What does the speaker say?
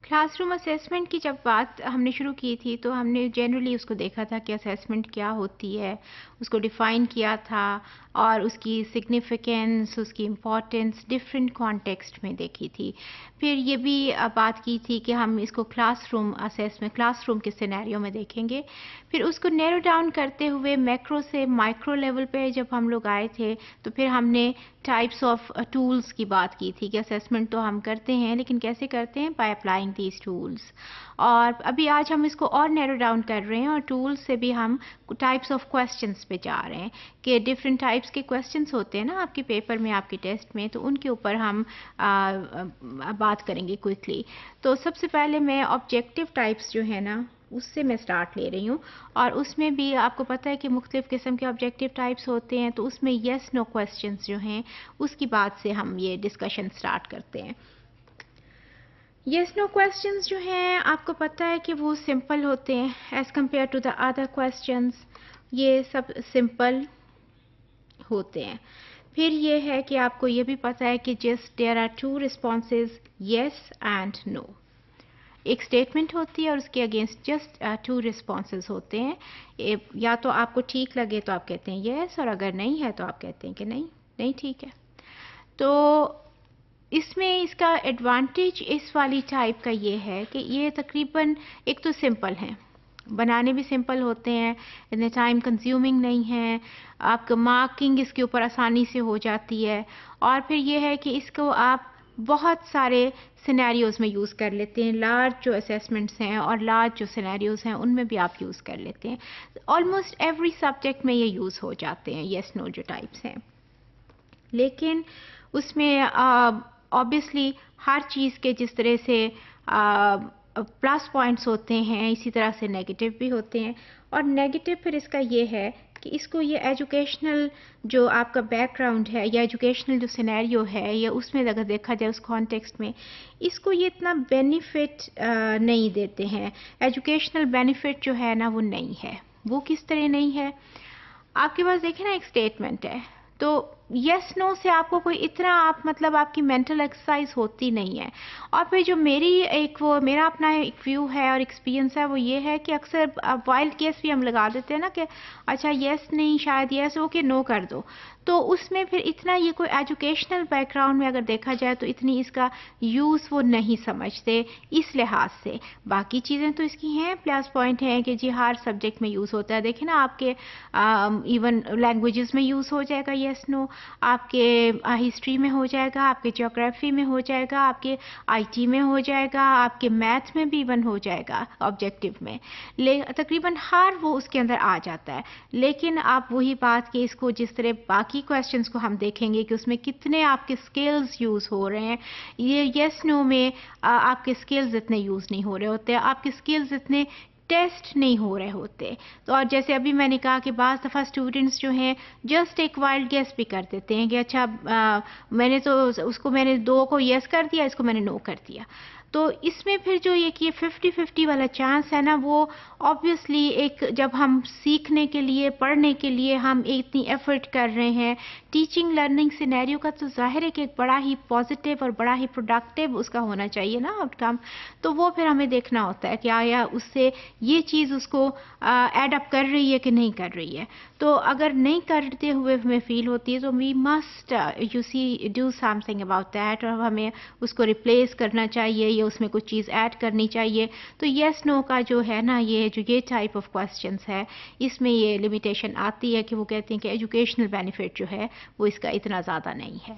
Class room assessment की जब बात हमने शुरू की थी तो हमने जनरली उसको देखा था कि असेसमेंट क्या होती है, उसको डिफ़ाइन किया था और उसकी सिग्निफिकेंस, उसकी इम्पोर्टेंस डिफरेंट कॉन्टेक्स्ट में देखी थी। फिर ये भी बात की थी कि हम इसको क्लासरूम असेसमेंट क्लासरूम के सिनेरियो में देखेंगे। फिर उसको नैरो डाउन करते हुए मैक्रो से माइक्रो लेवल पे जब हम लोग आए थे तो फिर हमने टाइप्स ऑफ टूल्स की बात की थी कि असेसमेंट तो हम करते हैं लेकिन कैसे करते हैं, बाय अप्लाइंग दीज टूल्स। और अभी आज हम इसको और नैरो डाउन कर रहे हैं और टूल्स से भी हम टाइप्स ऑफ क्वेश्चंस पे जा रहे हैं कि डिफरेंट टाइप्स के क्वेश्चंस होते हैं ना आपके पेपर में, आपके टेस्ट में, तो उनके ऊपर हम बात करेंगे क्विकली। तो सबसे पहले मैं ऑब्जेक्टिव टाइप्स जो है ना उससे मैं स्टार्ट ले रही हूँ और उसमें भी आपको पता है कि मुख्तलिफ़ किस्म के ऑब्जेक्टिव टाइप्स होते हैं, तो उसमें येस नो क्वेश्चंस जो हैं उसकी बात से हम ये डिस्कशन स्टार्ट करते हैं। येस नो क्वेश्चंस जो हैं आपको पता है कि वो सिंपल होते हैं as compared to the other questions, ये सब सिंपल होते हैं। फिर ये है कि आपको ये भी पता है कि just there are two responses, yes and no. एक स्टेटमेंट होती है और उसके अगेंस्ट जस्ट टू रिस्पॉन्सेज होते हैं। या तो आपको ठीक लगे तो आप कहते हैं येस, और अगर नहीं है तो आप कहते हैं कि नहीं नहीं ठीक है। तो इसमें इसका एडवांटेज इस वाली टाइप का ये है कि ये तकरीबन एक तो सिंपल हैं, बनाने भी सिंपल होते हैं, इतने टाइम कंज्यूमिंग नहीं है, आपका मार्किंग इसके ऊपर आसानी से हो जाती है, और फिर ये है कि इसको आप बहुत सारे सिनेरियोज़ में यूज़ कर लेते हैं। लार्ज जो असेसमेंट्स हैं और लार्ज जो सिनेरियोज़ हैं उनमें भी आप यूज़ कर लेते हैं। ऑलमोस्ट एवरी सब्जेक्ट में ये यूज़ हो जाते हैं येस नो जो टाइप्स हैं। लेकिन उसमें ऑब्वियसली हर चीज़ के जिस तरह से प्लस पॉइंट्स होते हैं इसी तरह से नेगेटिव भी होते हैं। और नेगेटिव फिर इसका ये है कि इसको ये एजुकेशनल जो आपका बैकग्राउंड है या एजुकेशनल जो सिनेरियो है या उसमें अगर देखा जाए उस कॉन्टेक्स्ट में इसको ये इतना बेनिफिट नहीं देते हैं। एजुकेशनल बेनिफिट जो है ना वो नहीं है। वो किस तरह नहीं है, आपके पास देखें ना एक स्टेटमेंट है तो यस नो से आपको कोई इतना आप मतलब आपकी मेंटल एक्सरसाइज होती नहीं है। और फिर जो मेरा अपना एक व्यू है और एक्सपीरियंस है वो ये है कि अक्सर वाइल्ड गेस भी हम लगा देते हैं ना कि अच्छा यस नहीं शायद यस, ओके नो कर दो। तो उसमें फिर इतना ये कोई एजुकेशनल बैकग्राउंड में अगर देखा जाए तो इतनी इसका यूज़ वो नहीं समझते इस लिहाज से। बाकी चीज़ें तो इसकी हैं, प्लस पॉइंट हैं कि जी हर सब्जेक्ट में यूज़ होता है। देखिए ना आपके इवन लैंग्वेजेस में यूज़ हो जाएगा येस नो, आपके हिस्ट्री में हो जाएगा, आपके ज्योग्राफी में हो जाएगा, आपके आईटी में हो जाएगा, आपके मैथ में भी इवन हो जाएगा ऑब्जेक्टिव में। तकरीबन हर वो उसके अंदर आ जाता है। लेकिन आप वही बात कि इसको जिस तरह बाकी क्वेश्चंस को हम देखेंगे कि उसमें कितने आपके स्किल्स यूज़ हो रहे हैं, ये येस नो में आपके स्किल्स इतने यूज़ नहीं हो रहे होते, आपके स्किल्स इतने टेस्ट नहीं हो रहे होते। तो और जैसे अभी मैंने कहा कि बाज़ दफ़ा स्टूडेंट्स जो हैं जस्ट एक वाइल्ड गेस भी कर देते हैं कि अच्छा मैंने दो को येस कर दिया, इसको मैंने नो कर दिया। तो इसमें फिर जो ये कि 50-50 वाला चांस है ना वो ऑब्वियसली एक जब हम सीखने के लिए पढ़ने के लिए हम इतनी एफर्ट कर रहे हैं टीचिंग लर्निंग सिनेरियो का, तो जाहिर है कि एक बड़ा ही पॉजिटिव और बड़ा ही प्रोडक्टिव उसका होना चाहिए ना आउटकम। तो वो फिर हमें देखना होता है कि आया उससे ये चीज़ उसको एड अप कर रही है कि नहीं कर रही है। तो अगर नहीं करते हुए हमें फील होती है तो we must do something about that, और हमें उसको रिप्लेस करना चाहिए या उसमें कुछ चीज़ ऐड करनी चाहिए। तो येस नो का जो है ना ये टाइप ऑफ क्वेश्चंस है इसमें ये लिमिटेशन आती है कि वो कहते हैं कि एजुकेशनल बेनिफिट जो है वो इसका इतना ज़्यादा नहीं है।